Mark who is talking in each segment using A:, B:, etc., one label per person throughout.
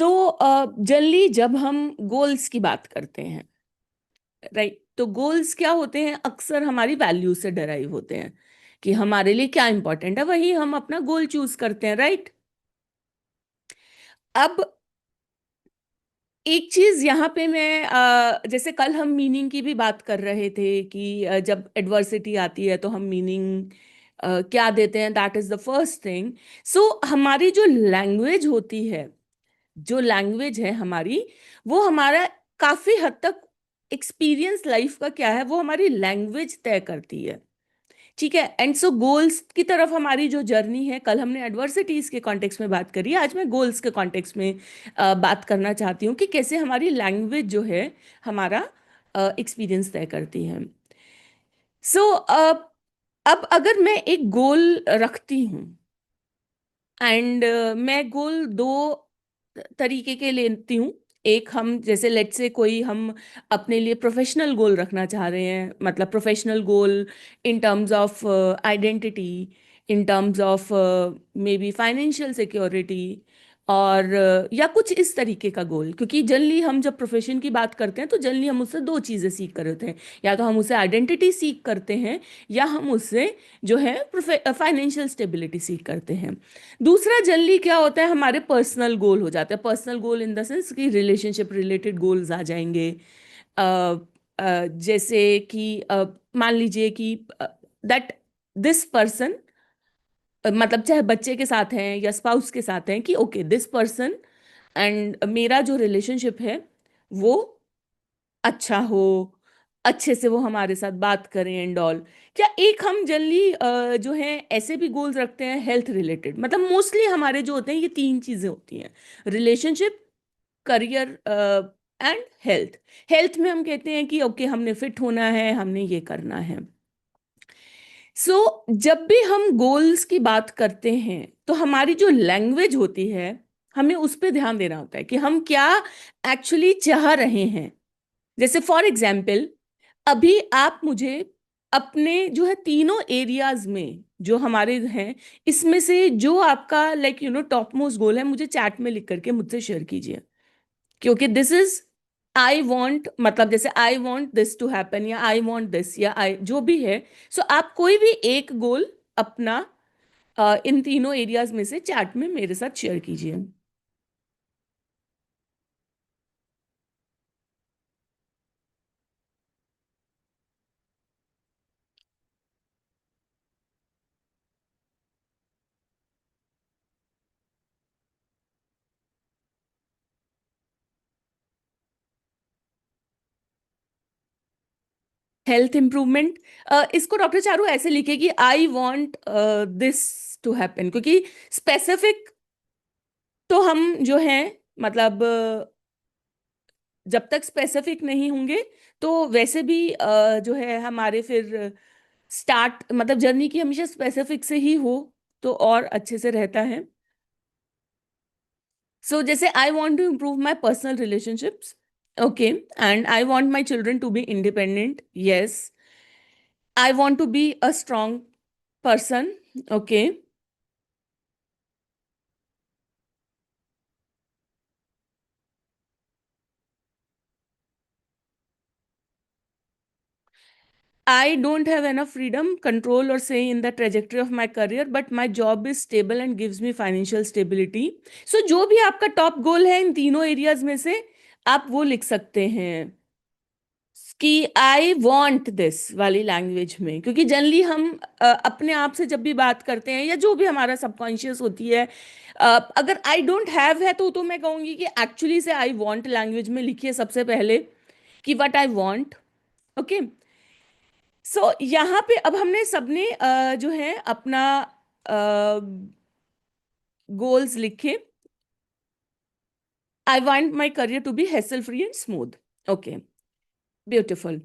A: तो जनरली जब हम गोल्स की बात करते हैं, राइट, तो गोल्स क्या होते हैं? अक्सर हमारी वैल्यू से डराइव होते हैं कि हमारे लिए क्या इंपॉर्टेंट है, वही हम अपना गोल चूज करते हैं, राइट। अब एक चीज यहाँ पे मैं जैसे कल हम मीनिंग की भी बात कर रहे थे कि जब एडवर्सिटी आती है तो हम मीनिंग क्या देते हैं, that is the first thing. So हमारी जो लैंग्वेज होती है, जो लैंग्वेज है हमारी, वो हमारा काफी हद तक एक्सपीरियंस लाइफ का क्या है, वो हमारी लैंग्वेज तय करती है। ठीक है। एंड सो गोल्स की तरफ हमारी जो जर्नी है, कल हमने एडवर्सिटीज के कॉन्टेक्स्ट में बात करी, आज मैं गोल्स के कॉन्टेक्स्ट में बात करना चाहती हूँ कि कैसे हमारी लैंग्वेज जो है हमारा एक्सपीरियंस तय करती है। सो अब अगर मैं एक गोल रखती हूँ, एंड मैं गोल दो तरीके के लेती हूँ। एक, हम जैसे लेट से कोई हम अपने लिए प्रोफेशनल गोल रखना चाह रहे हैं, मतलब professional goal in terms of identity, in terms of may be financial security, और या कुछ इस तरीके का गोल। क्योंकि जनरली हम जब प्रोफेशन की बात करते हैं तो जनरली हम उससे दो चीज़ें सीख कर होते हैं, या तो हम उससे आइडेंटिटी सीख करते हैं, या हम उससे जो है फाइनेंशियल स्टेबिलिटी सीख करते हैं। दूसरा जनरली क्या होता है, हमारे पर्सनल गोल हो जाते हैं। Personal goal in the sense कि रिलेशनशिप रिलेटेड गोल्स आ जाएंगे। अ, जैसे कि मान लीजिए कि दैट दिस पर्सन, मतलब चाहे बच्चे के साथ हैं या स्पाउस के साथ हैं, कि ओके दिस पर्सन एंड मेरा जो रिलेशनशिप है वो अच्छा हो, अच्छे से वो हमारे साथ बात करें एंड ऑल। क्या एक हम जनरली जो है ऐसे भी गोल्स रखते हैं हेल्थ रिलेटेड, मतलब मोस्टली हमारे जो होते हैं ये तीन चीजें होती हैं: relationship, career and health. Health में हम कहते हैं कि ओके हमने फिट होना है, हमने ये करना है। जब भी हम गोल्स की बात करते हैं तो हमारी जो लैंग्वेज होती है, हमें उस पर ध्यान देना होता है कि हम क्या एक्चुअली चाह रहे हैं। जैसे फॉर एग्जाम्पल, अभी आप मुझे अपने जो है तीनों एरियाज में जो हमारे हैं, इसमें से जो आपका लाइक टॉप मोस्ट गोल है, मुझे चैट में लिख करके मुझसे शेयर कीजिए। क्योंकि दिस इज, आई वॉन्ट, मतलब जैसे I want this to happen, या आई वॉन्ट दिस, या आई जो भी है। आप कोई भी एक गोल अपना इन तीनों एरियाज में से चैट में मेरे साथ शेयर कीजिए। हेल्थ इंप्रूवमेंट, इसको डॉक्टर चारू ऐसे लिखे कि I want this to happen, क्योंकि स्पेसिफिक तो हम जो है, मतलब जब तक स्पेसिफिक नहीं होंगे तो वैसे भी जो है हमारे फिर स्टार्ट, मतलब जर्नी की हमेशा स्पेसिफिक से ही हो तो और अच्छे से रहता है। जैसे I want to improve my personal relationships, okay, and I want my children to be independent, yes. I want to be a strong person, okay. I don't have enough freedom, control, or say in the trajectory of my career, but my job is stable and gives me financial stability. जो भी आपका top goal है इन तीनों areas में से, आप वो लिख सकते हैं कि आई वॉन्ट दिस वाली लैंग्वेज में। क्योंकि जनरली हम अपने आप से जब भी बात करते हैं, या जो भी हमारा सबकॉन्शियस होती है, अगर आई डोंट हैव है तो मैं कहूंगी कि एक्चुअली से आई वॉन्ट लैंग्वेज में लिखिए सबसे पहले कि व्हाट आई वॉन्ट, ओके। यहाँ पे अब हमने सबने जो है अपना गोल्स लिखे। I want my career to be hassle free and smooth, okay, beautiful.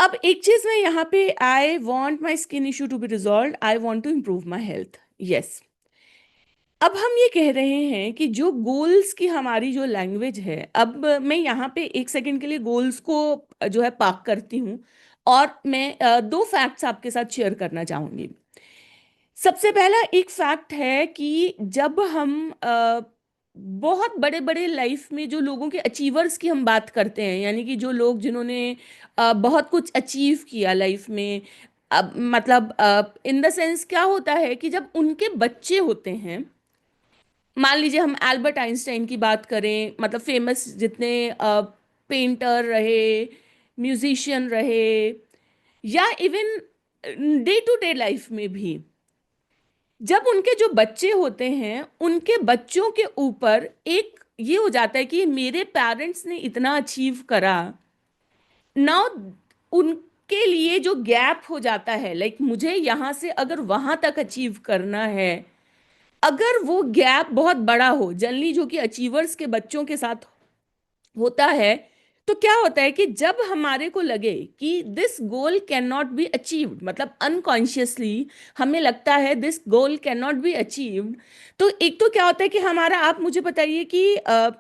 A: अब एक चीज में यहाँ पे, I want my skin issue to be resolve, I want to improve my health, yes. अब हम ये कह रहे हैं कि जो गोल्स की हमारी जो लैंग्वेज है, अब मैं यहाँ पे एक सेकंड के लिए गोल्स को जो है पार्क करती हूँ, और मैं दो फैक्ट्स आपके साथ शेयर करना चाहूंगी। सबसे पहला एक फैक्ट है कि जब हम बहुत बड़े बड़े लाइफ में जो लोगों के अचीवर्स की हम बात करते हैं, यानी कि जो लोग जिन्होंने बहुत कुछ अचीव किया लाइफ में, अब मतलब इन द सेंस क्या होता है कि जब उनके बच्चे होते हैं, मान लीजिए हम एल्बर्ट आइंस्टाइन की बात करें, मतलब फेमस जितने पेंटर रहे, म्यूजिशियन रहे, या even day to day life में भी, जब उनके जो बच्चे होते हैं उनके बच्चों के ऊपर एक ये हो जाता है कि मेरे पेरेंट्स ने इतना अचीव करा, नाउ उनके लिए जो गैप हो जाता है, लाइक मुझे यहाँ से अगर वहां तक अचीव करना है, अगर वो गैप बहुत बड़ा हो, जनरली जो कि अचीवर्स के बच्चों के साथ होता है, तो क्या होता है कि जब हमारे को लगे कि this goal can not be achieved, मतलब अनकॉन्शियसली हमें लगता है this goal can not be achieved, तो एक तो क्या होता है कि हमारा, आप मुझे बताइए कि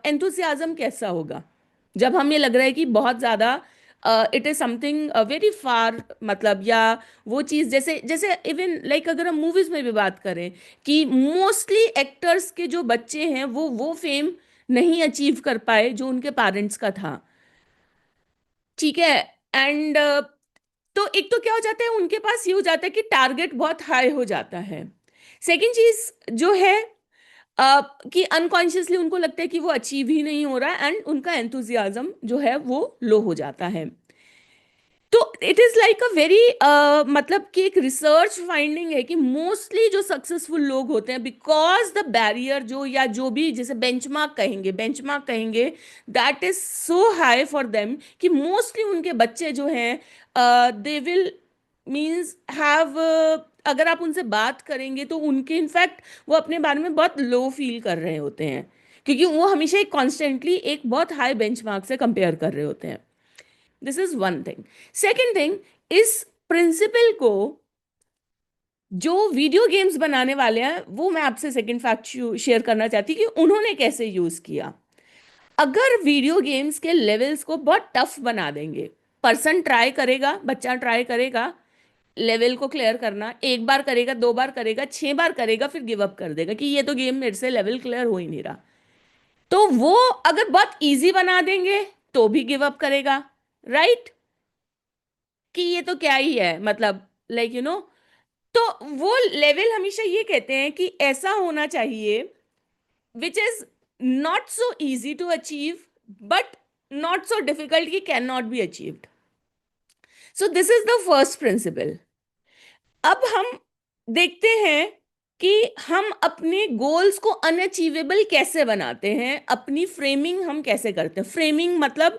A: एंथुसियाज्म कैसा होगा जब हमें लग रहा है कि बहुत ज़्यादा it is something very far, मतलब या वो चीज़, जैसे जैसे इवन लाइक अगर हम मूवीज में भी बात करें कि मोस्टली एक्टर्स के जो बच्चे हैं वो फेम नहीं अचीव कर पाए जो उनके पेरेंट्स का था। ठीक है। एंड तो एक तो क्या हो जाता है, उनके पास ये हो जाता है कि टारगेट बहुत हाई हो जाता है। सेकंड चीज जो है कि अनकॉन्शियसली उनको लगता है कि वो अचीव ही नहीं हो रहा है, एंड उनका एंथुजियाज्म जो है वो लो हो जाता है। तो it is like a very, मतलब कि एक रिसर्च फाइंडिंग है कि मोस्टली जो सक्सेसफुल लोग होते हैं, बिकॉज द बैरियर जो, या जो भी जैसे बेंचमार्क कहेंगे, that is so high for them कि मोस्टली उनके बच्चे जो हैं दे विल मीन्स हैव, अगर आप उनसे बात करेंगे तो उनके इनफैक्ट वो अपने बारे में बहुत लो फील कर रहे होते हैं, क्योंकि वो हमेशा एक कॉन्स्टेंटली एक बहुत हाई बेंचमार्क से कंपेयर कर रहे होते हैं। This is one thing. Second thing, इस प्रिंसिपल को जो वीडियो गेम्स बनाने वाले हैं, वो मैं आपसे सेकेंड फैक्ट शेयर करना चाहती कि उन्होंने कैसे यूज किया। अगर वीडियो गेम्स के लेवल्स को बहुत टफ बना देंगे, पर्सन ट्राई करेगा, बच्चा ट्राई करेगा लेवल को क्लियर करना, एक बार करेगा, दो बार करेगा, 6 बार करेगा, फिर गिव अप कर देगा कि ये तो गेम मेरे से लेवल क्लियर हो ही नहीं रहा। तो वो अगर बहुत इजी बना देंगे तो भी गिव अप करेगा, राइट? कि ये तो क्या ही है, मतलब लाइक यू नो। तो वो लेवल हमेशा ये कहते हैं कि ऐसा होना चाहिए which is not so easy to achieve, but not so difficult कि can not be achieved. So this is the first principle. अब हम देखते हैं कि हम अपने गोल्स को अनअचीवेबल कैसे बनाते हैं, अपनी फ्रेमिंग हम कैसे करते हैं। फ्रेमिंग मतलब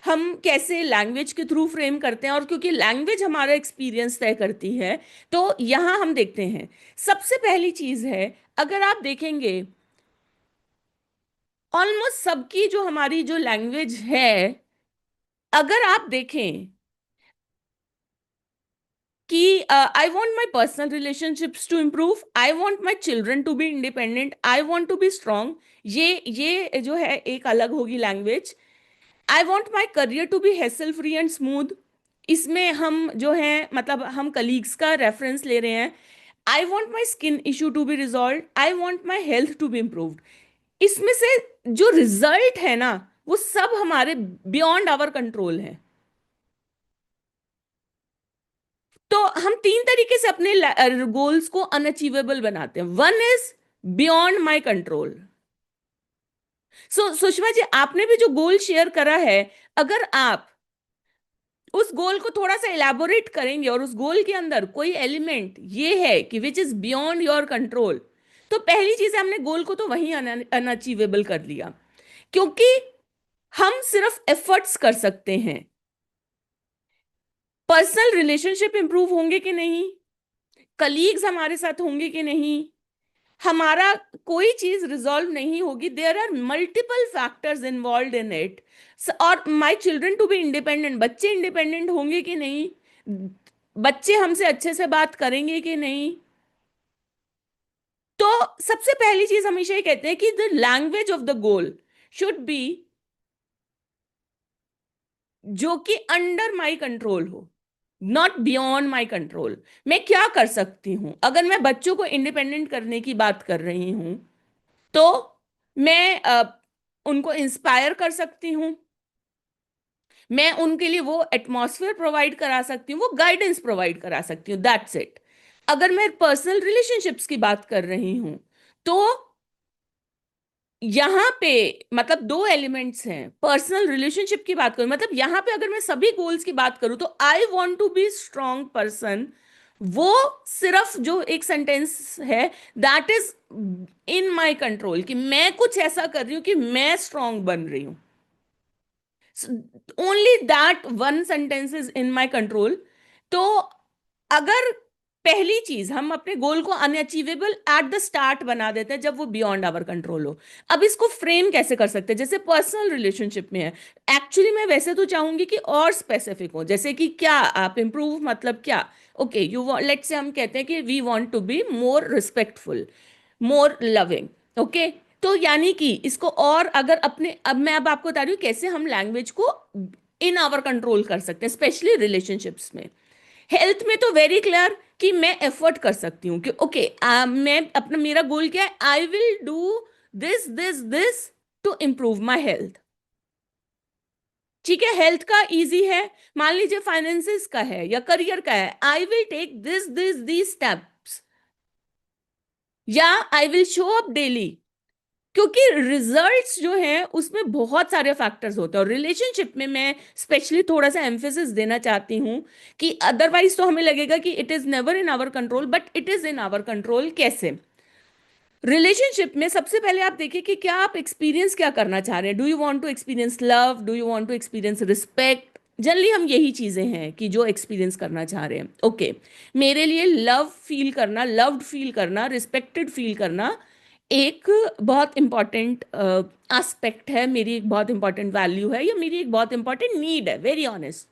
A: हम कैसे लैंग्वेज के थ्रू फ्रेम करते हैं, और क्योंकि लैंग्वेज हमारा एक्सपीरियंस तय करती है, तो यहां हम देखते हैं। सबसे पहली चीज है, अगर आप देखेंगे ऑलमोस्ट सबकी जो हमारी जो लैंग्वेज है, अगर आप देखें कि I want my personal relationships to improve, I want my children to be independent, I want to be strong, ये जो है एक अलग होगी language. I want my career to be hassle free and smooth, इसमें हम जो है मतलब हम कलीग्स का रेफरेंस ले रहे हैं। I want my skin issue to be resolve, I want my health to be improved. इसमें से जो रिजल्ट है ना, वो सब हमारे बियॉन्ड आवर कंट्रोल है। तो हम तीन तरीके से अपने गोल्स को अनअचीवेबल बनाते हैं। One is beyond my control. So Sushma ji, आपने भी जो गोल शेयर करा है, अगर आप उस गोल को थोड़ा सा इलेबोरेट करेंगे और उस गोल के अंदर कोई एलिमेंट ये है कि which is beyond your control, तो पहली चीज है, हमने गोल को तो वहीं अनअचीवेबल कर लिया, क्योंकि हम सिर्फ एफर्ट्स कर सकते हैं। पर्सनल रिलेशनशिप इंप्रूव होंगे कि नहीं, कलीग्स हमारे साथ होंगे कि नहीं, हमारा कोई चीज रिजॉल्व नहीं होगी। There are multiple factors involve in it. और my children to be independent, बच्चे इंडिपेंडेंट होंगे कि नहीं, बच्चे हमसे अच्छे से बात करेंगे कि नहीं। तो सबसे पहली चीज हमेशा ये कहते हैं कि the language of the goal should be जो कि अंडर माई कंट्रोल हो, नॉट बियॉन्ड माई कंट्रोल। मैं क्या कर सकती हूं, अगर मैं बच्चों को इंडिपेंडेंट करने की बात कर रही हूं, तो मैं उनको इंस्पायर कर सकती हूँ, मैं उनके लिए वो एटमॉस्फेयर प्रोवाइड करा सकती हूँ, वो गाइडेंस प्रोवाइड करा सकती हूँ, दैट्स इट। अगर मैं पर्सनल रिलेशनशिप्स की बात कर रही हूँ तो यहाँ पे मतलब दो एलिमेंट्स हैं। पर्सनल रिलेशनशिप की बात करूं, मतलब यहाँ पे अगर मैं सभी गोल्स की बात करूं तो I want to be strong person, वो सिर्फ जो एक सेंटेंस है, that is in my control, कि मैं कुछ ऐसा कर रही हूं कि मैं स्ट्रांग बन रही हूं। Only that one sentence is in my control. तो अगर पहली चीज हम अपने गोल को अनअचीवेबल एट द स्टार्ट बना देते हैं जब वो बियॉन्ड आवर कंट्रोल हो। अब इसको फ्रेम कैसे कर सकते हैं, जैसे पर्सनल रिलेशनशिप में है, एक्चुअली मैं वैसे तो चाहूंगी कि और स्पेसिफिक हो, जैसे कि क्या आप इंप्रूव, मतलब क्या, ओके यू लेट्स से हम कहते हैं कि we want to be more respectful, more loving, okay. तो यानी कि इसको और अगर अपने, अब मैं अब आपको बता रही हूँ कैसे हम लैंग्वेज को इन आवर कंट्रोल कर सकते हैं, स्पेशली रिलेशनशिप्स में। हेल्थ में तो वेरी क्लियर कि मैं एफर्ट कर सकती हूँ कि ओके मैं अपना, मेरा गोल क्या है, I will do this this this to improve my health. ठीक है, हेल्थ का इजी है। मान लीजिए फाइनेंसिस का है या करियर का है, I will take this this these steps, या I will show up daily. क्योंकि रिजल्ट्स जो हैं उसमें बहुत सारे फैक्टर्स होते हैं, और रिलेशनशिप में मैं स्पेशली थोड़ा सा एम्फेसिस देना चाहती हूँ कि अदरवाइज तो हमें लगेगा कि it is never in our control, but it is in our control. कैसे? रिलेशनशिप में सबसे पहले आप देखिए कि क्या आप एक्सपीरियंस क्या करना चाह रहे हैं। Do you want to experience love, do you want to experience respect? Generally हम यही चीजें हैं कि जो एक्सपीरियंस करना चाह रहे हैं। ओके, मेरे लिए लव फील करना, लव्ड फील करना, रिस्पेक्टेड फील करना एक बहुत इंपॉर्टेंट एस्पेक्ट है, मेरी एक बहुत इंपॉर्टेंट वैल्यू है, या मेरी एक बहुत इंपॉर्टेंट नीड है, वेरी ऑनेस्ट।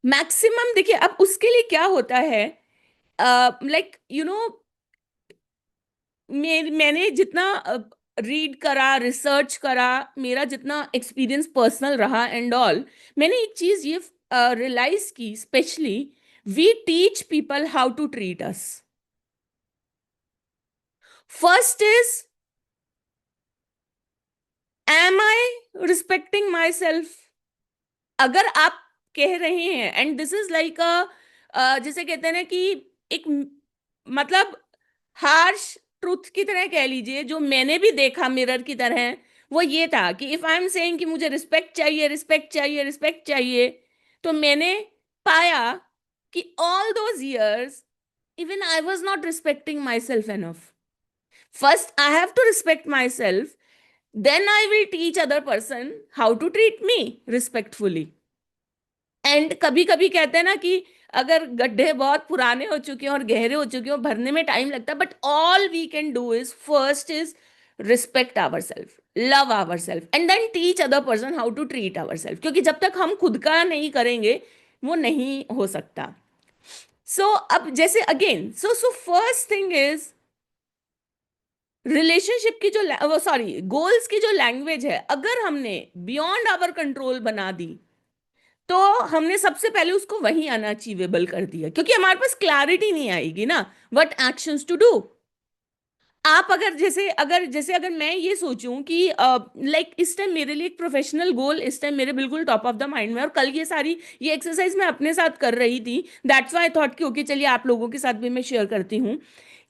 A: मैक्सिमम देखिए, अब उसके लिए क्या होता है, लाइक यू नो, मैंने जितना रीड करा, रिसर्च करा, मेरा जितना एक्सपीरियंस पर्सनल रहा एंड ऑल, मैंने एक चीज ये रियलाइज की, specially we teach people how to treat us. First is, am I respecting myself? अगर आप कह रहे हैं, and this is like a, जिसे कहते हैं ना कि एक मतलब हार्श ट्रुथ की तरह कह लीजिए, जो मैंने भी देखा मिरर की तरह, वो ये था कि इफ आई एम सेइंग कि मुझे रिस्पेक्ट चाहिए, रिस्पेक्ट चाहिए, रिस्पेक्ट चाहिए, तो मैंने पाया कि all those years even I was not respecting myself enough. First I have to respect myself, then I will teach other person how to treat me respectfully. And कभी कभी कहते हैं ना कि अगर गड्ढे बहुत पुराने हो चुके हैं और गहरे हो चुके हैं, भरने में टाइम लगता है, but all we can do is, first is respect our self, love our self, and then teach other person how to treat our self. क्योंकि जब तक हम खुद का नहीं करेंगे वो नहीं हो सकता। अब जैसे again, so first thing is relationship की जो वो सॉरी गोल्स की जो लैंग्वेज है, अगर हमने बियॉन्ड आवर कंट्रोल बना दी, तो हमने सबसे पहले उसको वहीं अनअचीवेबल कर दिया, क्योंकि हमारे पास क्लैरिटी नहीं आएगी ना व्हाट एक्शंस टू डू। आप अगर जैसे अगर मैं ये सोचूं कि लाइक इस टाइम मेरे लिए एक प्रोफेशनल गोल इस टाइम मेरे बिल्कुल टॉप ऑफ द माइंड में, और कल ये एक्सरसाइज मैं अपने साथ कर रही थी, दैट्स व्हाई आई थॉट कि ओके चलिए आप लोगों के साथ भी मैं शेयर करती हूँ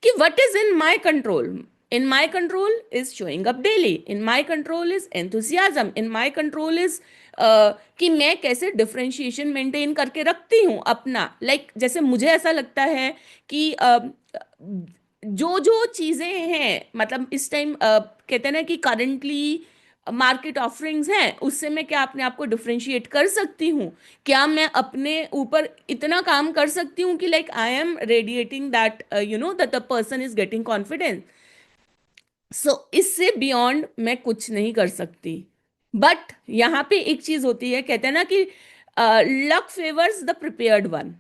A: कि what is in my control. In my control is showing up daily, in my control is enthusiasm, in my control is कि मैं कैसे डिफरेंशिएशन मेंटेन करके रखती हूँ अपना, जैसे मुझे ऐसा लगता है कि जो जो चीजें हैं, मतलब इस टाइम कहते हैं ना कि करंटली मार्केट ऑफरिंग्स हैं, उससे मैं क्या अपने आप को डिफरेंशिएट कर सकती हूँ, क्या मैं अपने ऊपर इतना काम कर सकती हूँ कि like I M radiating that that the person is getting confidence. इससे बियॉन्ड मैं कुछ नहीं कर सकती। बट यहाँ पे एक चीज होती है, कहते हैं ना कि luck favours the prepared one.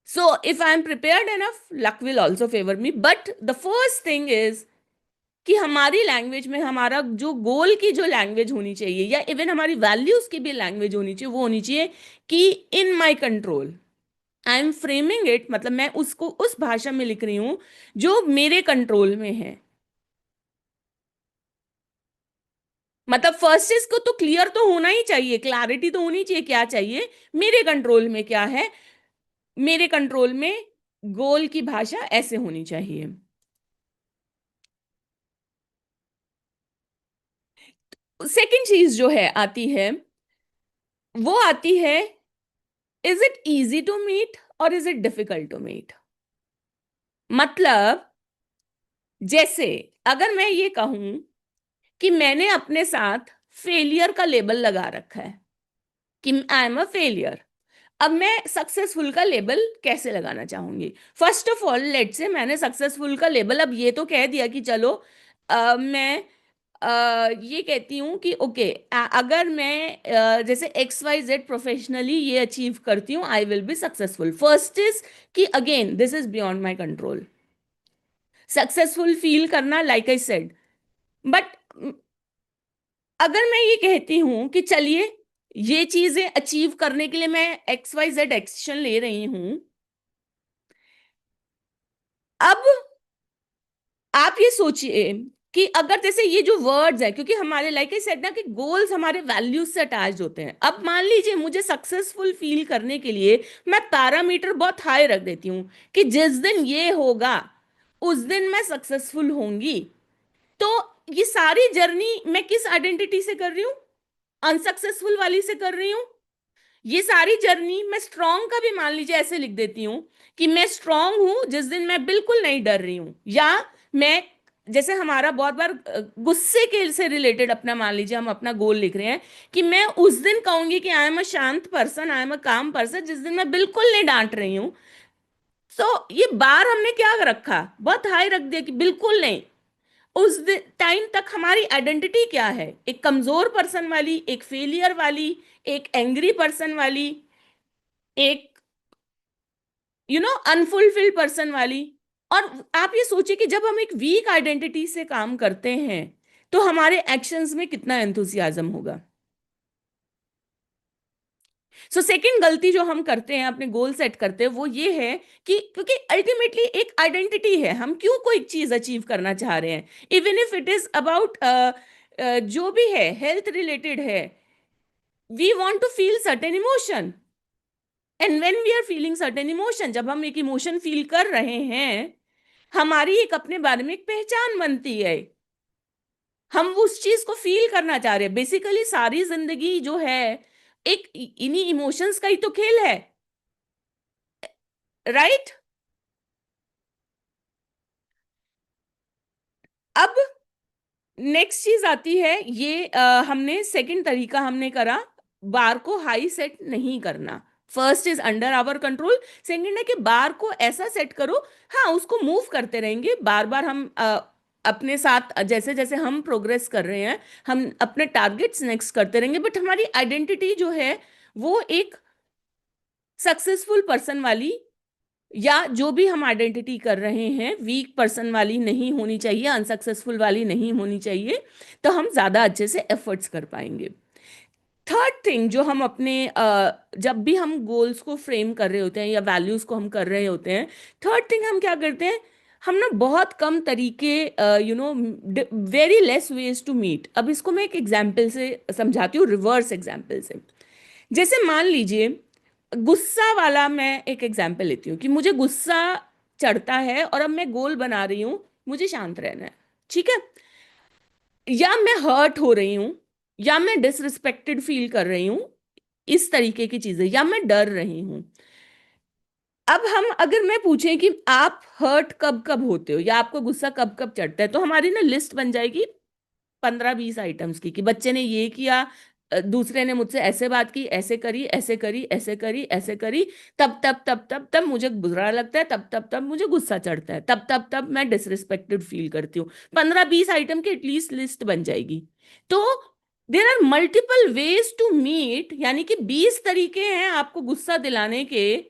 A: So if I am prepared enough, luck will also favour me. But the first thing is कि हमारी लैंग्वेज में, हमारा जो गोल की जो लैंग्वेज होनी चाहिए, या इवन हमारी वैल्यूज की भी लैंग्वेज होनी चाहिए, वो होनी चाहिए कि in my control, I am framing it, मतलब मैं उसको उस भाषा में लिख रही हूं जो मेरे कंट्रोल में है। मतलब फर्स्ट चीज को तो क्लियर तो होना ही चाहिए, क्लैरिटी तो होनी चाहिए क्या चाहिए, मेरे कंट्रोल में क्या है, मेरे कंट्रोल में गोल की भाषा ऐसे होनी चाहिए। सेकंड चीज जो है आती है, वो आती है, is it easy to meet और is it difficult to meet. मतलब जैसे अगर मैं ये कहूं कि मैंने अपने साथ फेलियर का लेबल लगा रखा है कि आई एम अ फेलियर, अब मैं सक्सेसफुल का लेबल कैसे लगाना चाहूंगी। फर्स्ट ऑफ ऑल लेट से मैंने सक्सेसफुल का लेबल अब ये तो कह दिया कि चलो मैं ये कहती हूँ कि ओके, अगर मैं जैसे एक्स वाई जेड प्रोफेशनली ये अचीव करती हूँ, I will be successful. First is कि again this is beyond my control, successful feel करना लाइक आई सेड। बट अगर मैं ये कहती हूं कि चलिए ये चीजें अचीव करने के लिए मैं एक्स वाई जेड एक्शन ले रही हूं, अब आप ये सोचिए कि अगर जैसे ये जो वर्ड्स है, क्योंकि हमारे लाइक आई सेड ना कि गोल्स हमारे वैल्यूज से अटैच होते हैं। अब मान लीजिए मुझे सक्सेसफुल फील करने के लिए मैं पैरामीटर बहुत हाई रख देती हूँ कि जिस दिन ये होगा उस दिन मैं सक्सेसफुल होंगी, तो ये सारी जर्नी मैं किस आइडेंटिटी से कर रही हूँ, अनसक्सेसफुल वाली से कर रही हूँ। ये सारी जर्नी मैं स्ट्रांग का भी मान लीजिए ऐसे लिख देती हूँ कि मैं स्ट्रांग हूं जिस दिन मैं बिल्कुल नहीं डर रही हूं, या मैं जैसे हमारा बहुत बार गुस्से के से रिलेटेड अपना मान लीजिए हम अपना गोल लिख रहे हैं कि मैं उस दिन कहूंगी कि आई एम अ शांत पर्सन, आई एम अ काम पर्सन जिस दिन मैं बिल्कुल नहीं डांट रही हूँ। तो ये बार हमने क्या रखा, बहुत हाई रख दिया कि बिल्कुल नहीं। उस टाइम तक हमारी आइडेंटिटी क्या है, एक कमजोर पर्सन वाली, एक फेलियर वाली, एक एंग्री पर्सन वाली, एक अनफुलफिल्ड पर्सन वाली। और आप ये सोचिए कि जब हम एक वीक आइडेंटिटी से काम करते हैं तो हमारे एक्शंस में कितना एंथुसियाज्म होगा। सो सेकंड गलती जो हम करते हैं अपने गोल सेट करते हैं वो ये है कि क्योंकि अल्टीमेटली एक आइडेंटिटी है, हम क्यों कोई चीज अचीव करना चाह रहे हैं, even if it is about जो भी है हेल्थ रिलेटेड है, we want to feel certain emotion. And when we are feeling certain emotion, जब हम एक इमोशन फील कर रहे हैं, हमारी एक अपने बारे में एक पहचान बनती है, हम उस चीज को फील करना चाह रहे हैं। बेसिकली सारी जिंदगी जो है एक इन्हीं इमोशंस का ही तो खेल है, राइट। अब नेक्स्ट चीज आती है ये हमने सेकंड तरीका हमने करा, बार को हाई सेट नहीं करना। First is under our control, second है कि बार को ऐसा सेट करो, हाँ उसको मूव करते रहेंगे बार बार हम अपने साथ जैसे जैसे हम प्रोग्रेस कर रहे हैं हम अपने टारगेट्स नेक्स्ट करते रहेंगे, बट हमारी आइडेंटिटी जो है वो एक सक्सेसफुल पर्सन वाली, या जो भी हम आइडेंटिटी कर रहे हैं वीक पर्सन वाली नहीं होनी चाहिए, अनसक्सेसफुल वाली नहीं होनी चाहिए, तो हम ज्यादा अच्छे से एफर्ट्स कर पाएंगे। थर्ड थिंग जो हम अपने जब भी हम गोल्स को फ्रेम कर रहे होते हैं या वैल्यूज को हम कर रहे होते हैं, थर्ड थिंग हम क्या करते हैं, हम ना बहुत कम तरीके, very less ways to meet. अब इसको मैं एक एग्जाम्पल से समझाती हूँ, रिवर्स एग्जाम्पल से। जैसे मान लीजिए गुस्सा वाला, मैं एक एग्जाम्पल लेती हूँ कि मुझे गुस्सा चढ़ता है और अब मैं गोल बना रही हूँ मुझे शांत रहना है, ठीक है, या मैं हर्ट हो रही हूँ, या मैं डिसरिस्पेक्टेड फील कर रही हूँ, इस तरीके की चीजें, या मैं डर रही हूँ। अब हम अगर मैं पूछें कि आप हर्ट कब कब होते हो या आपको गुस्सा कब कब चढ़ता है, तो हमारी ना लिस्ट बन जाएगी 15-20 आइटम्स की बच्चे ने ये किया, दूसरे ने मुझसे ऐसे बात की, ऐसे करी, ऐसे करी, ऐसे करी, ऐसे करी, तब तब तब तब तब मुझे बुरा लगता है, तब तब तब मुझे गुस्सा चढ़ता है, तब तब तब मैं डिसरिस्पेक्टेड फील करती हूँ। 15-20 आइटम की एटलीस्ट लिस्ट बन जाएगी। तो there are multiple ways to meet, यानी कि 20 तरीके हैं आपको गुस्सा दिलाने के,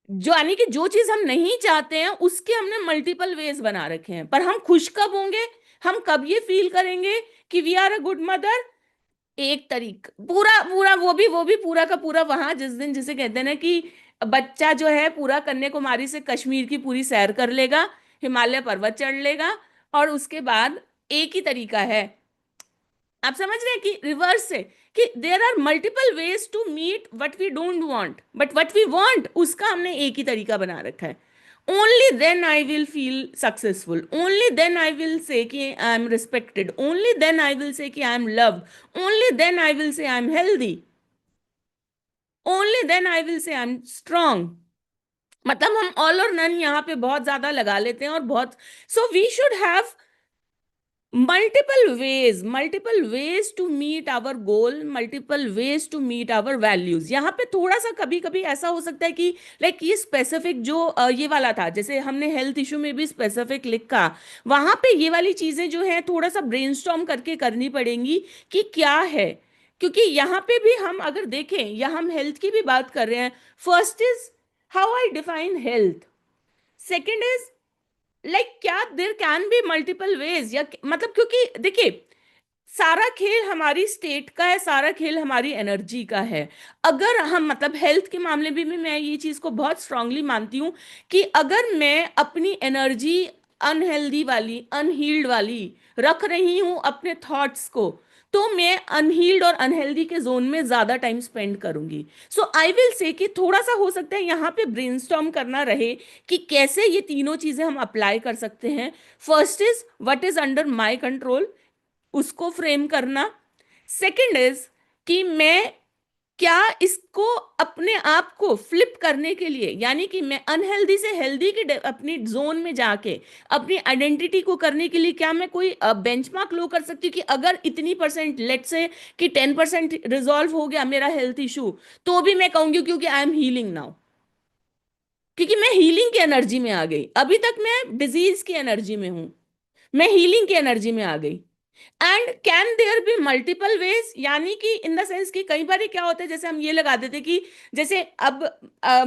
A: जो यानी कि जो चीज हम नहीं चाहते हैं उसके हमने मल्टीपल वेज बना रखे हैं। पर हम खुश कब होंगे, हम कब ये फील करेंगे कि we are a good mother, एक तरीक पूरा पूरा वो भी पूरा का पूरा वहां जिस दिन, जिसे कहते हैं ना कि बच्चा जो है पूरा कन्याकुमारी से कश्मीर की पूरी सैर कर लेगा, हिमालय पर्वत चढ़ लेगा, और उसके बाद एक ही तरीका है। आप समझ रहे हैं कि रिवर्स से, कि there are multiple ways to meet what we don't want, but what we want उसका हमने एक ही तरीका बना रखा है। Only then I will feel successful, only then I will say कि I am respected, only then I will say कि I am loved, only then I will say I am healthy, only then I will say I am strong. मतलब हम all और none यहाँ पे बहुत ज्यादा लगा लेते हैं और बहुत, so we should have multiple ways to meet our goal, multiple ways to meet our values। यहाँ पे थोड़ा सा कभी कभी ऐसा हो सकता है कि लाइक ये स्पेसिफिक जो ये वाला था, जैसे हमने हेल्थ इशू में भी स्पेसिफिक लिखा, वहां पे ये वाली चीजें जो है थोड़ा सा ब्रेनस्टॉर्म करके करनी पड़ेंगी कि क्या है। क्योंकि यहाँ पे भी हम अगर देखें, या हम हेल्थ की भी बात कर रहे हैं, first is how I define health, second is like क्या there can be multiple ways, या मतलब क्योंकि देखिए सारा खेल हमारी स्टेट का है, सारा खेल हमारी एनर्जी का है। अगर हम मतलब हेल्थ के मामले में भी मैं ये चीज को बहुत स्ट्रांगली मानती हूँ कि अगर मैं अपनी एनर्जी अनहेल्दी वाली, अनहील्ड वाली रख रही हूँ अपने थॉट्स को, तो मैं अनहील्ड और अनहेल्दी के जोन में ज्यादा टाइम स्पेंड करूंगी। सो आई विल से कि थोड़ा सा हो सकता है यहाँ पे ब्रेनस्टॉर्म करना रहे कि कैसे ये तीनों चीजें हम अप्लाई कर सकते हैं। First is what is under my control, उसको फ्रेम करना। सेकंड इज कि मैं क्या इसको अपने आप को फ्लिप करने के लिए, यानी कि मैं अनहेल्दी से हेल्दी की अपनी जोन में जाके अपनी आइडेंटिटी को करने के लिए क्या मैं कोई बेंचमार्क लो कर सकती हूँ कि अगर इतनी परसेंट, लेट से कि 10% रिजॉल्व हो गया मेरा हेल्थ इशू, तो भी मैं कहूंगी क्योंकि आई एम हीलिंग नाउ, क्योंकि मैं हीलिंग की एनर्जी में आ गई। अभी तक मैं डिजीज की एनर्जी में हूं, मैं हीलिंग की एनर्जी में आ गई। And can there be multiple ways, यानी कि इन द सेंस कि कई बार क्या होता है, जैसे हम ये लगा देते कि जैसे अब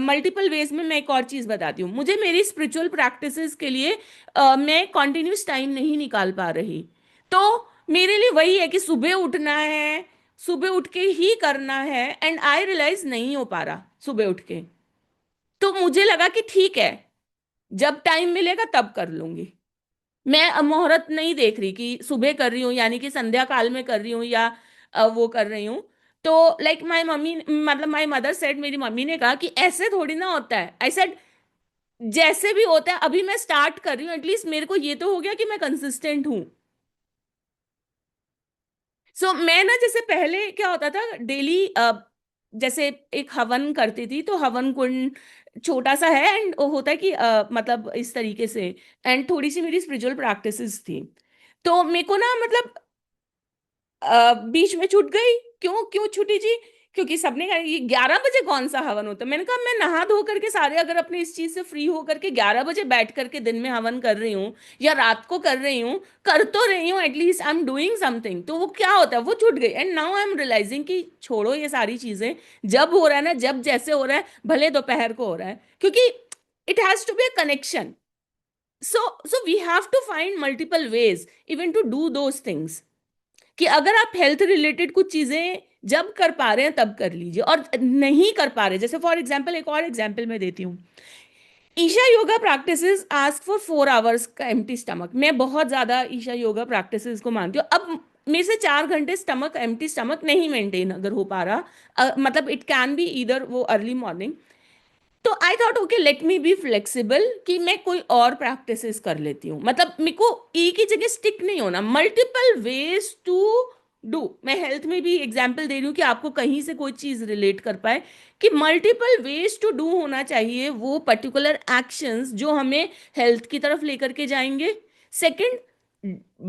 A: मल्टीपल वेज में मैं एक और चीज बताती हूँ, मुझे मेरी स्पिरिचुअल प्रैक्टिसेस के लिए मैं कॉन्टिन्यूस टाइम नहीं निकाल पा रही, तो मेरे लिए वही है कि सुबह उठना है, सुबह उठ के ही करना है, एंड आई रियलाइज नहीं हो पा रहा सुबह उठ के। तो मुझे लगा कि ठीक है, जब टाइम मिलेगा तब कर लूंगी। मैं अब मुहूर्त नहीं देख रही कि सुबह कर रही हूँ यानी कि संध्या काल में कर रही हूँ या वो कर रही हूँ। तो लाइक माय मम्मी, मतलब माय मदर सेड, मेरी मम्मी ने कहा कि ऐसे थोड़ी ना होता है। आई सेड जैसे भी होता है, अभी मैं स्टार्ट कर रही हूँ, एटलीस्ट मेरे को ये तो हो गया कि मैं कंसिस्टेंट हूँ। सो मैं ना, जैसे पहले क्या होता था डेली, जैसे एक हवन करती थी, तो हवन कुंड छोटा सा है एंड होता है कि मतलब इस तरीके से, एंड थोड़ी सी मेरी स्पिरिचुअल प्रैक्टिसेस थी। तो मेरे को ना मतलब बीच में छूट गई। क्यों क्यों छूटी जी? क्योंकि सबने कहा ये 11 बजे कौन सा हवन होता है। मैंने कहा मैं नहा धो करके सारे अगर अपने इस चीज से फ्री हो करके 11 बजे बैठ करके दिन में हवन कर रही हूँ या रात को कर रही हूँ, कर तो रही हूँ, at least I am doing something. तो वो क्या होता है, वो छूट गई। And now I am realising कि छोड़ो ये सारी चीजें, जब हो रहा है ना, जब जैसे हो रहा है, भले दोपहर को हो रहा है, क्योंकि it has to be a connection. So we have to find multiple ways even to do those things, कि अगर आप हेल्थ रिलेटेड कुछ चीजें जब कर पा रहे हैं तब कर लीजिए, और नहीं कर पा रहे, जैसे फॉर एग्जांपल, एक और एग्जांपल मैं देती हूँ। Isha Yoga practices ask for 4 hours का एम्प्टी स्टमक। मैं बहुत ज्यादा ईशा योगा प्रैक्टिसेस को मानती हूँ। अब मेरे से 4 घंटे स्टमक, एम्प्टी स्टमक नहीं मेंटेन अगर हो पा रहा, मतलब इट कैन बी इधर वो अर्ली मॉर्निंग, तो I thought okay let me be flexible कि मैं कोई और प्रैक्टिसेस कर लेती हूँ। मतलब मेरे को एक ही जगह स्टिक नहीं होना, मल्टीपल वेज टू डू। मैं हेल्थ में भी एग्जांपल दे रही हूँ कि आपको कहीं से कोई चीज रिलेट कर पाए, कि मल्टीपल वेज टू डू होना चाहिए वो पर्टिकुलर एक्शंस जो हमें हेल्थ की तरफ लेकर के जाएंगे। सेकंड,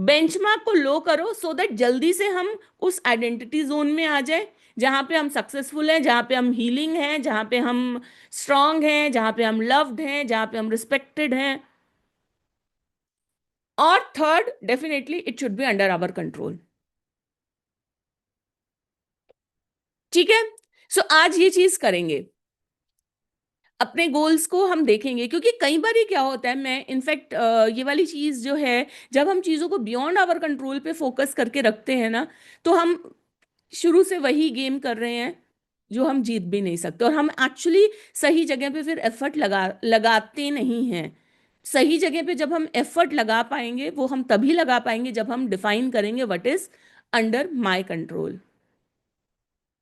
A: बेंचमार्क को लो करो सो दैट जल्दी से हम उस आइडेंटिटी जोन में आ जाए जहां पे हम सक्सेसफुल हैं, जहां पे हम हीलिंग हैं, जहां पे हम स्ट्रांग हैं, जहां पे हम लव्ड हैं, जहां पे हम रिस्पेक्टेड हैं। और third, definitely it should be under our control. ठीक है। सो आज ये चीज करेंगे, अपने गोल्स को हम देखेंगे, क्योंकि कई बार ये क्या होता है, मैं इनफैक्ट ये वाली चीज जो है, जब हम चीजों को बियॉन्ड आवर कंट्रोल पे फोकस करके रखते हैं ना, तो हम शुरू से वही गेम कर रहे हैं जो हम जीत भी नहीं सकते, और हम एक्चुअली सही जगह पे फिर एफर्ट लगाते नहीं हैं। सही जगह पे जब हम एफर्ट लगा पाएंगे, वो हम तभी लगा पाएंगे जब हम डिफाइन करेंगे what is under my control.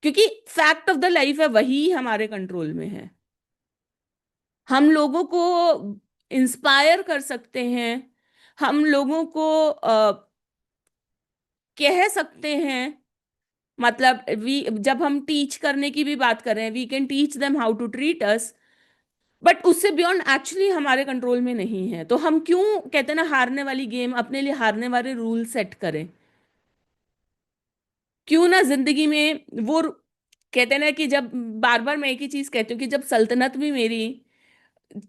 A: क्योंकि फैक्ट ऑफ द लाइफ है, वही हमारे कंट्रोल में है। हम लोगों को इंस्पायर कर सकते हैं, हम लोगों को कह सकते हैं, मतलब वी जब हम टीच करने की भी बात कर रहे हैं, we can teach them how to treat us, but उससे बियॉन्ड एक्चुअली हमारे कंट्रोल में नहीं है। तो हम क्यों कहते हैं ना, हारने वाली गेम, अपने लिए हारने वाले रूल सेट करें? क्यों ना जिंदगी में वो कहते हैं ना कि जब, बार बार मैं एक ही चीज कहती हूँ कि जब सल्तनत भी मेरी,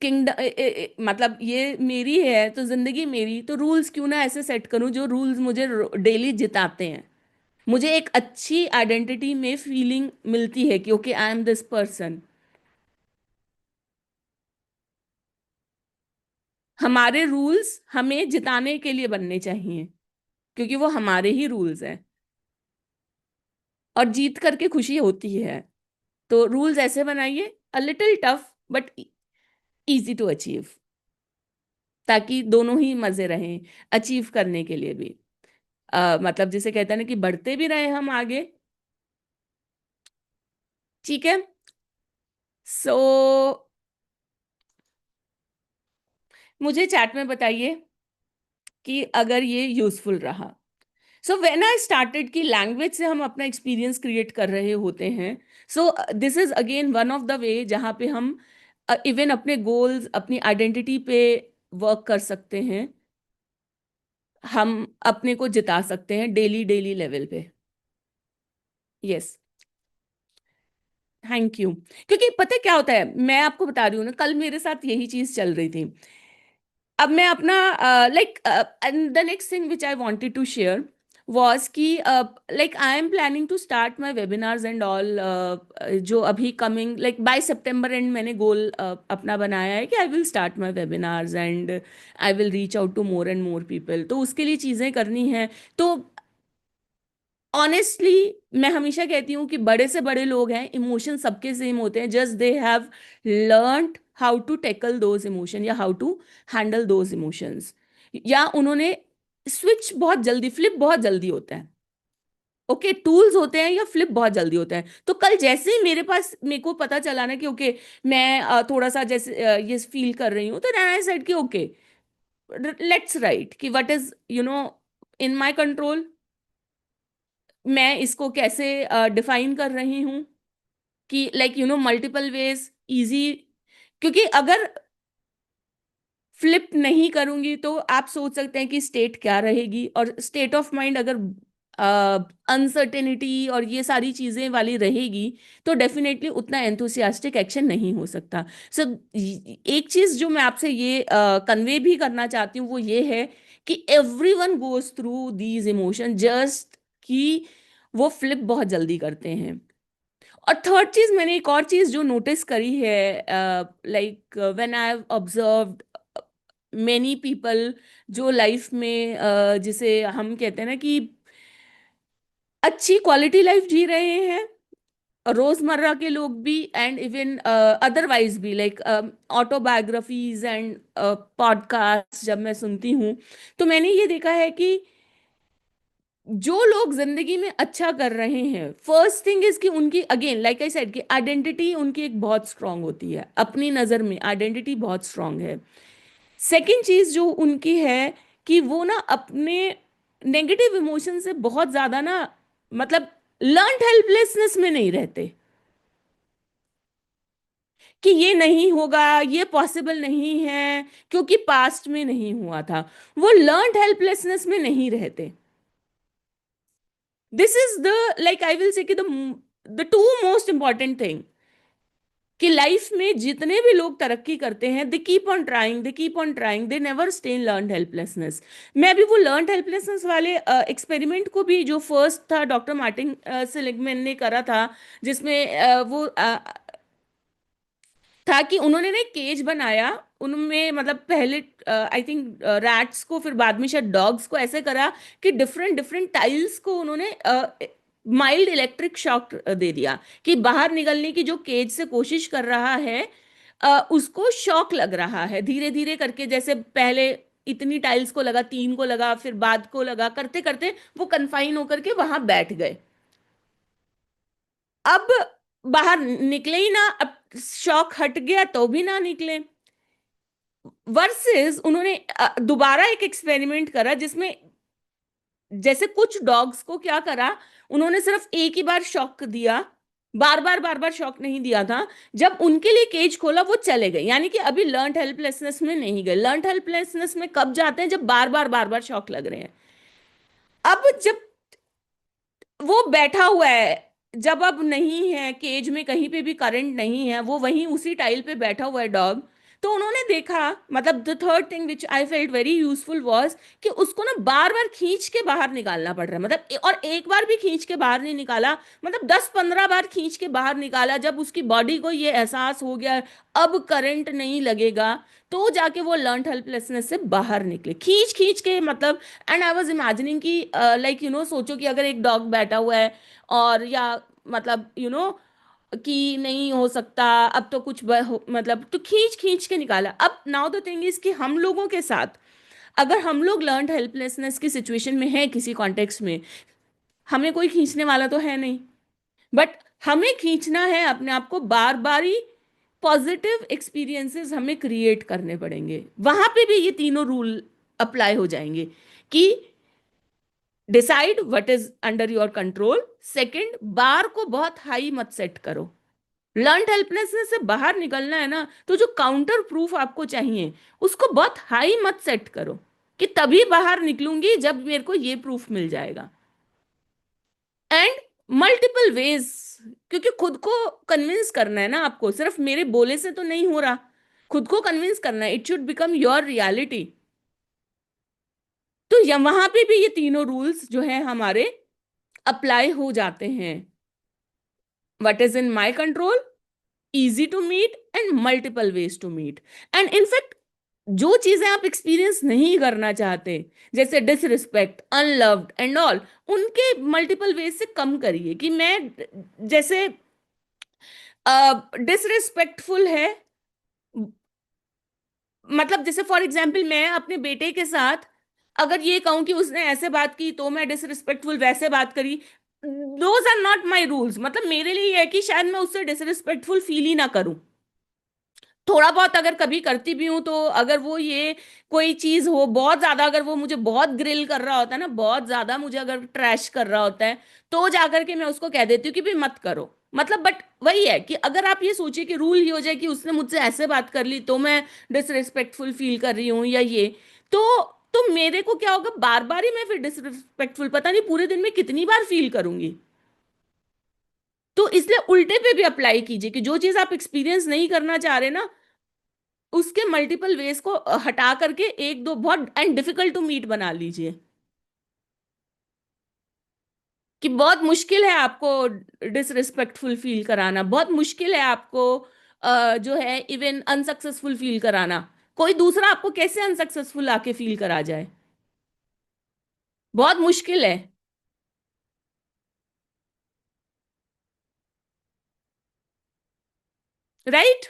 A: किंगडम मतलब ये मेरी है, तो जिंदगी मेरी, तो रूल्स क्यों ना ऐसे सेट करूं जो रूल्स मुझे डेली जिताते हैं, मुझे एक अच्छी आइडेंटिटी में फीलिंग मिलती है कि okay I am this person. हमारे रूल्स हमें जिताने के लिए बनने चाहिए, क्योंकि वो हमारे ही रूल्स हैं, और जीत करके खुशी होती है। तो रूल्स ऐसे बनाइए, a little tough but easy to achieve, ताकि दोनों ही मजे रहें अचीव करने के लिए भी। मतलब जिसे कहते हैं ना कि बढ़ते भी रहे हम आगे। ठीक है। सो मुझे चैट में बताइए कि अगर ये यूजफुल रहा। सो व्हेन आई स्टार्टेड कि लैंग्वेज से हम अपना एक्सपीरियंस क्रिएट कर रहे होते हैं, सो this is again one of the way जहाँ पे हम इवन अपने गोल्स, अपनी आइडेंटिटी पे वर्क कर सकते हैं, हम अपने को जिता सकते हैं डेली डेली लेवल पे। यस। Thank you. क्योंकि पता है क्या होता है, मैं आपको बता रही हूँ ना, कल मेरे साथ यही चीज चल रही थी। अब मैं अपना like the next thing which I wanted to share was कि like I am planning to start my webinars and all, जो अभी कमिंग लाइक बाय सितंबर एंड मैंने गोल अपना बनाया है कि I will start my webinars and I will reach out to more and more people. तो उसके लिए चीज़ें करनी है। तो ऑनेस्टली मैं हमेशा कहती हूँ कि बड़े से बड़े लोग हैं, इमोशन सबके सेम होते हैं, just they have learned how to tackle those emotion या how to handle those emotions, या उन्होंने स्विच बहुत जल्दी, फ्लिप बहुत जल्दी होता है। ओके, टूल्स होते हैं या फ्लिप बहुत जल्दी होता है। तो कल जैसे ही मेरे पास, मेरे को पता चला ना कि ओके मैं थोड़ा सा जैसे ये फील कर रही हूँ, तो देन आई सेड कि ओके लेट्स राइट कि what is in my control, मैं इसको कैसे डिफाइन कर रही हूँ कि लाइक मल्टीपल वेज इजी। क्योंकि अगर फ्लिप नहीं करूंगी तो आप सोच सकते हैं कि स्टेट क्या रहेगी, और स्टेट ऑफ माइंड अगर अनसर्टेनिटी और ये सारी चीजें वाली रहेगी, तो डेफिनेटली उतना एंथुसियास्टिक एक्शन नहीं हो सकता। सो एक चीज जो मैं आपसे ये कन्वे भी करना चाहती हूँ वो ये है कि everyone goes through these emotion, just कि वो फ्लिप बहुत जल्दी करते हैं। और थर्ड चीज, मैंने एक और चीज जो नोटिस करी है, like when I have observed many people जो लाइफ में जिसे हम कहते हैं ना कि अच्छी क्वालिटी लाइफ जी रहे हैं, रोजमर्रा के लोग भी एंड इवन अदरवाइज भी, लाइक ऑटोबायोग्राफीज एंड पॉडकास्ट जब मैं सुनती हूँ, तो मैंने ये देखा है कि जो लोग जिंदगी में अच्छा कर रहे हैं, फर्स्ट थिंग इज कि उनकी, अगेन लाइक आई सेड, कि आइडेंटिटी उनकी एक बहुत स्ट्रांग होती है, अपनी नज़र में आइडेंटिटी बहुत स्ट्रांग है। सेकंड चीज जो उनकी है कि वो ना अपने नेगेटिव इमोशन से बहुत ज्यादा ना, मतलब लर्नड हेल्पलेसनेस में नहीं रहते कि ये नहीं होगा, ये पॉसिबल नहीं है क्योंकि पास्ट में नहीं हुआ था। वो लर्नड हेल्पलेसनेस में नहीं रहते। This is the, like I will say कि the two most important thing, कि लाइफ में जितने भी लोग तरक्की करते हैं, they keep on trying, they keep on trying, they never stay in learned helplessness. मैं अभी वो लर्नड हेल्पलेसनेस वाले एक्सपेरिमेंट को भी, जो फर्स्ट था डॉक्टर मार्टिन सेलिगमैन ने करा था, जिसमें वो था कि उन्होंने ना एक केज बनाया, उनमें मतलब पहले आई थिंक रैट्स को, फिर बाद में शायद डॉग्स को, ऐसे करा कि डिफरेंट डिफरेंट टाइल्स को उन्होंने माइल्ड इलेक्ट्रिक शॉक दे दिया, कि बाहर निकलने की जो केज से कोशिश कर रहा है, उसको शॉक लग रहा है धीरे धीरे करके, जैसे पहले इतनी टाइल्स को लगा, तीन को लगा, फिर बाद को लगा, करते करते वो कन्फाइन होकर के वहां बैठ गए। अब बाहर निकले ही ना, अब शॉक हट गया तो भी ना निकले। वर्सेस उन्होंने दोबारा एक एक्सपेरिमेंट करा जिसमें जैसे कुछ डॉग्स को क्या करा, उन्होंने सिर्फ एक ही बार शॉक दिया, बार बार शॉक नहीं दिया था। जब उनके लिए केज खोला वो चले गए, यानी कि अभी लर्नड हेल्पलेसनेस में नहीं गए। लर्नड हेल्पलेसनेस में कब जाते हैं, जब बार बार शॉक लग रहे हैं। अब जब वो बैठा हुआ है, जब अब नहीं है केज में, कहीं पे भी करंट नहीं है, वो वहीं उसी टाइल पे बैठा हुआ है डॉग। तो उन्होंने देखा, मतलब the third thing which I felt very useful was कि उसको ना बार बार खींच के बाहर निकालना पड़ रहा है, मतलब और एक बार भी खींच के बाहर नहीं निकाला, मतलब 10-15 बार खींच के बाहर निकाला। जब उसकी बॉडी को ये एहसास हो गया अब करंट नहीं लगेगा, तो जाके वो लर्न हेल्पलेसनेस से बाहर निकले, खींच खींच के, मतलब। एंड आई वॉज इमेजिनिंग कि लाइक सोचो कि अगर एक डॉग बैठा हुआ है और या मतलब कि नहीं हो सकता अब तो कुछ मतलब तो खींच खींच के निकाला। अब नाउ द थिंग इज कि हम लोगों के साथ, अगर हम लोग लर्न हेल्पलेसनेस की सिचुएशन में है किसी कॉन्टेक्स्ट में, हमें कोई खींचने वाला तो है नहीं, बट हमें खींचना है अपने आप को, बार बार ही पॉजिटिव एक्सपीरियंसेस हमें क्रिएट करने पड़ेंगे। वहां पे भी ये तीनों रूल अप्लाई हो जाएंगे कि decide what is under your control. Second, bar को बहुत हाई मत सेट करो। लर्न हेल्पलेसनेस से बाहर निकलना है ना, तो जो काउंटर प्रूफ आपको चाहिए उसको बहुत हाई मत सेट करो कि तभी बाहर निकलूंगी जब मेरे को ये प्रूफ मिल जाएगा। एंड मल्टीपल वेज, क्योंकि खुद को कन्विंस करना है ना आपको, सिर्फ मेरे बोले से तो नहीं हो रहा। खुद को कन्विंस करना है, it should become your reality. तो वहां पे भी ये तीनों रूल्स जो है हमारे अप्लाई हो जाते हैं। What is in my control, easy to meet, and multiple ways to meet. And in fact जो चीजें आप एक्सपीरियंस नहीं करना चाहते, जैसे डिसरिस्पेक्ट, अनलव्ड एंड ऑल, उनके मल्टीपल वेज से कम करिए। कि मैं जैसे डिसरिस्पेक्टफुल है, मतलब जैसे फॉर एग्जाम्पल मैं अपने बेटे के साथ अगर ये कहूं कि उसने ऐसे बात की तो मैं डिसरिस्पेक्टफुल वैसे बात करी, those are not my rules. मतलब मेरे लिए ये है कि शायद मैं उससे डिसरिस्पेक्टफुल फील ही ना करूं। थोड़ा बहुत अगर कभी करती भी हूं, तो अगर वो ये कोई चीज हो बहुत ज्यादा, अगर वो मुझे बहुत ग्रिल कर रहा होता है ना, बहुत ज्यादा मुझे अगर ट्रैश कर रहा होता है, तो जाकर के मैं उसको कह देती हूँ कि भाई मत करो। मतलब बट वही है कि अगर आप ये सोचिए कि रूल ये हो जाए कि उसने मुझसे ऐसे बात कर ली तो मैं डिसरिस्पेक्टफुल फील कर रही हूँ या ये, तो मेरे को क्या होगा, बार बार ही मैं फिर डिसरिस्पेक्टफुल पता नहीं पूरे दिन में कितनी बार फील करूंगी। तो इसलिए उल्टे पे भी अप्लाई कीजिए कि जो चीज आप एक्सपीरियंस नहीं करना चाह रहे ना, उसके मल्टीपल वेज को हटा करके एक दो बहुत एंड डिफिकल्ट टू मीट बना लीजिए। कि बहुत मुश्किल है आपको डिसरिस्पेक्टफुल फील कराना, बहुत मुश्किल है आपको जो है इवन अनसक्सेसफुल फील कराना। कोई दूसरा आपको कैसे अनसक्सेसफुल आके फील करा जाए, बहुत मुश्किल है। राइट।